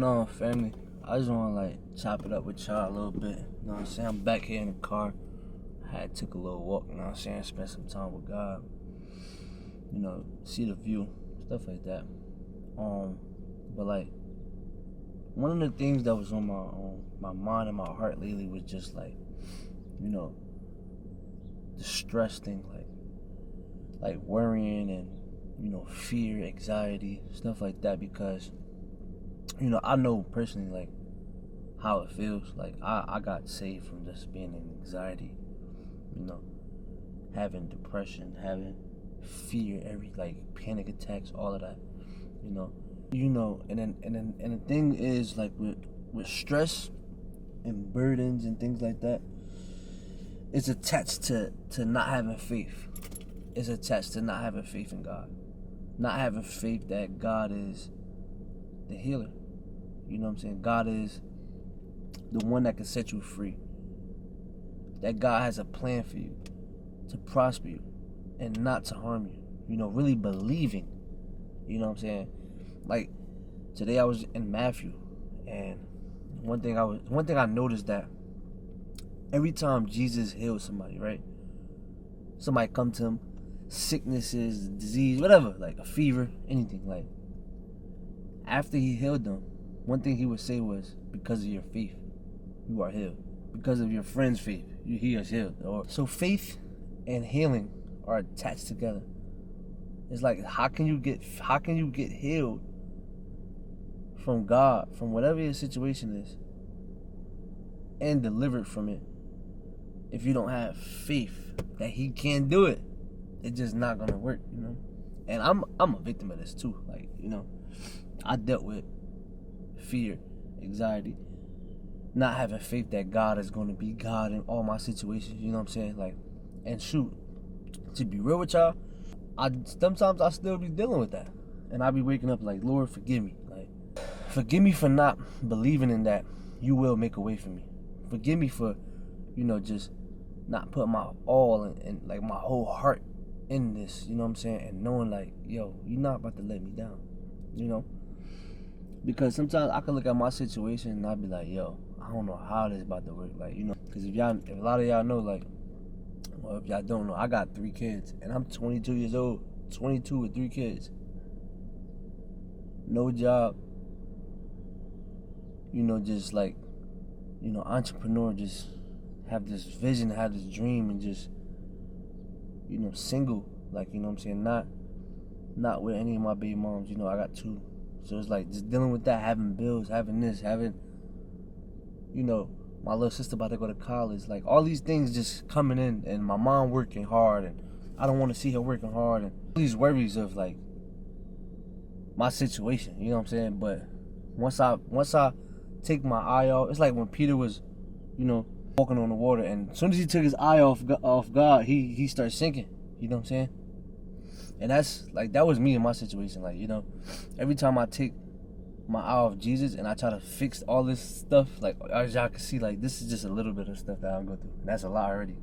going on, family? I just want to chop it up with y'all a little bit. You know what I'm saying? I'm back here in the car. I took a little walk, you know what I'm saying? Spent some time with God. You know, see the view, stuff like that. But one of the things that was on my mind and my heart lately was just the stress thing, like worrying and fear, anxiety, stuff like that, because I know personally how it feels. I got saved from just being in anxiety, having depression, having fear, every panic attacks, all of that, and the thing is, with stress and burdens and things like that, it's attached to not having faith. It's attached to not having faith in God, not having faith that God is the healer. You know what I'm saying? God is the one that can set you free. That God has a plan for you to prosper you and not to harm you. Really believing. You know what I'm saying? Today I was in Matthew, and one thing I noticed, that every time Jesus healed somebody, right? Somebody come to him, sicknesses, disease, whatever, a fever, anything, after he healed them, one thing he would say was, because of your faith, you are healed. Because of your friend's faith, he is healed. So faith and healing are attached together. It's how can you get healed from God, from whatever your situation is, and delivered from it, if you don't have faith that he can do it? It's just not gonna work, And I'm a victim of this too. I dealt with fear, anxiety, not having faith that God is gonna be God in all my situations. You know what I'm saying? And shoot, to be real with y'all, sometimes I still be dealing with that, and I be waking up Lord, forgive me. Forgive me for not believing in that you will make a way for me. Forgive me for, just not putting my all and my whole heart in this, you know what I'm saying? And knowing yo, you're not about to let me down, Because sometimes I can look at my situation and I'll be yo, I don't know how this is about to work, because if a lot of y'all know, well, if y'all don't know, I got 3 kids, and I'm 22 years old, 22 with 3 kids. No job, just entrepreneur, just have this vision, have this dream, and just, single, you know what I'm saying, not with any of my baby moms, I got 2. So it's just dealing with that, having bills, having this, having, my little sister about to go to college, all these things just coming in, and my mom working hard, and I don't want to see her working hard, and all these worries of my situation, you know what I'm saying? But once I take my eye off, it's like when Peter was, walking on the water, and as soon as he took his eye off God, he started sinking. You know what I'm saying? And that's that was me in my situation. Every time I take my eye off Jesus and I try to fix all this stuff, as y'all can see, this is just a little bit of stuff that I'm going through. That's a lot already.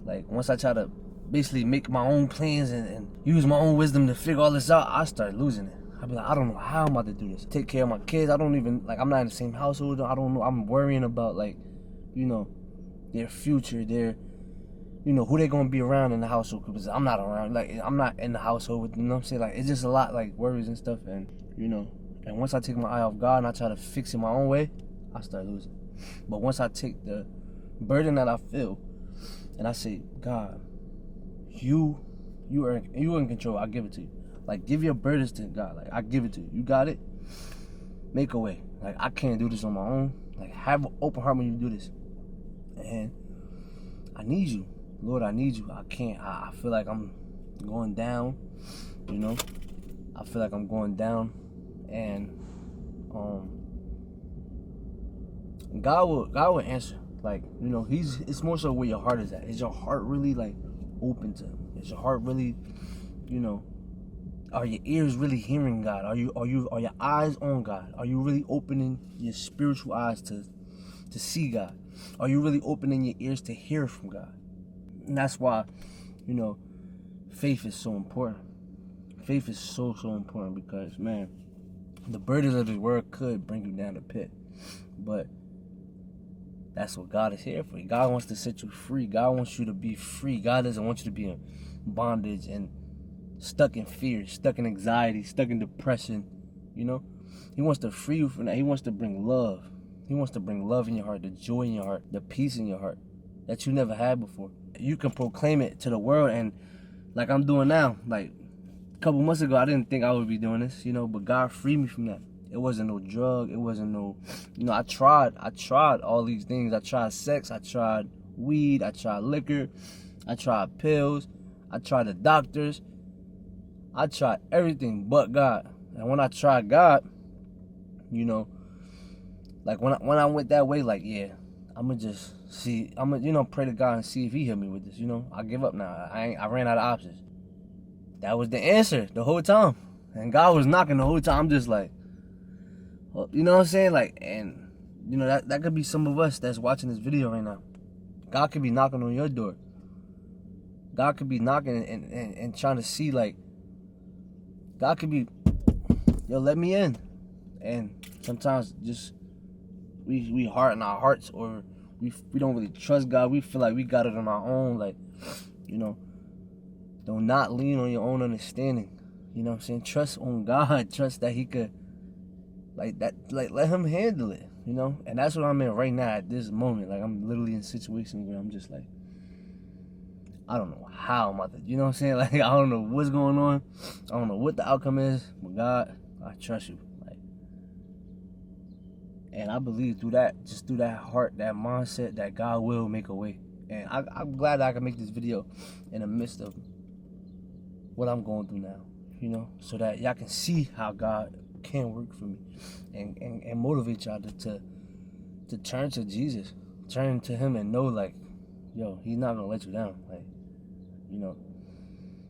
Once I try to basically make my own plans and use my own wisdom to figure all this out, I start losing it. I be I don't know how I'm about to do this. Take care of my kids. I don't even, I'm not in the same household. I don't know. I'm worrying about, their future, their, who they gonna be around in the household, because I'm not around. I'm not in the household with, you know what I'm saying? It's just a lot, worries and stuff, and, and once I take my eye off God and I try to fix it my own way, I start losing. But once I take the burden that I feel and I say, God, you are in control, I give it to you. Give your burdens to God. I give it to you. You got it? Make a way. I can't do this on my own. Have an open heart when you do this. And I need you. Lord, I need you. I can't. I feel like I'm going down, I feel like I'm going down. And God will answer. It's more so where your heart is at. Is your heart really open to him? Is your heart really, are your ears really hearing God? Are your eyes on God? Are you really opening your spiritual eyes to see God? Are you really opening your ears to hear from God? And that's why, faith is so important. Faith is so important, because, man, The burdens of this world could bring you down the pit, but that's what God is here for. God wants to set you free. God wants you to be free. God doesn't want you to be in bondage and stuck in fear, stuck in anxiety, stuck in depression. You know, He wants to free you from that. He wants to bring love. He wants to bring love in your heart, the joy in your heart, the peace in your heart that you never had before. You can proclaim it to the world, and like I'm doing now. Like a couple months ago, I didn't think I would be doing this, but God freed me from that. It wasn't no drug. It wasn't no, I tried all these things. I tried sex. I tried weed. I tried liquor. I tried pills. I tried the doctors. I tried everything but God. And when I tried God, like when I went that way, like, yeah, I'm going to just see, I'm going to, pray to God and see if He help me with this, I give up now. I ran out of options. That was the answer the whole time. And God was knocking the whole time. I'm just like, you know what I'm saying? Like, and, that could be some of us that's watching this video right now. God could be knocking on your door. God could be knocking and trying to see, like, God could be, let me in. And sometimes just, we harden our hearts, or we don't really trust God. We feel like we got it on our own. Like, do not lean on your own understanding. You know what I'm saying? Trust on God. Trust that He could, let Him handle it, And that's what I'm in right now at this moment. Like, I'm literally in situations where I'm just like, I don't know how I'm about to, you know what I'm saying? Like, I don't know what's going on. I don't know what the outcome is. But God, I trust You. Like, and I believe through that heart, that mindset, that God will make a way. And I'm glad that I can make this video in the midst of what I'm going through now, so that y'all can see how God can work for me, and motivate y'all to turn to Jesus, turn to Him, and know, like, He's not gonna let you down, like,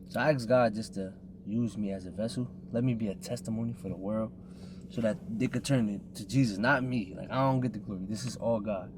So I ask God just to use me as a vessel. Let me be a testimony for the world, so that they could turn to Jesus, not me. Like, I don't get the glory. This is all God.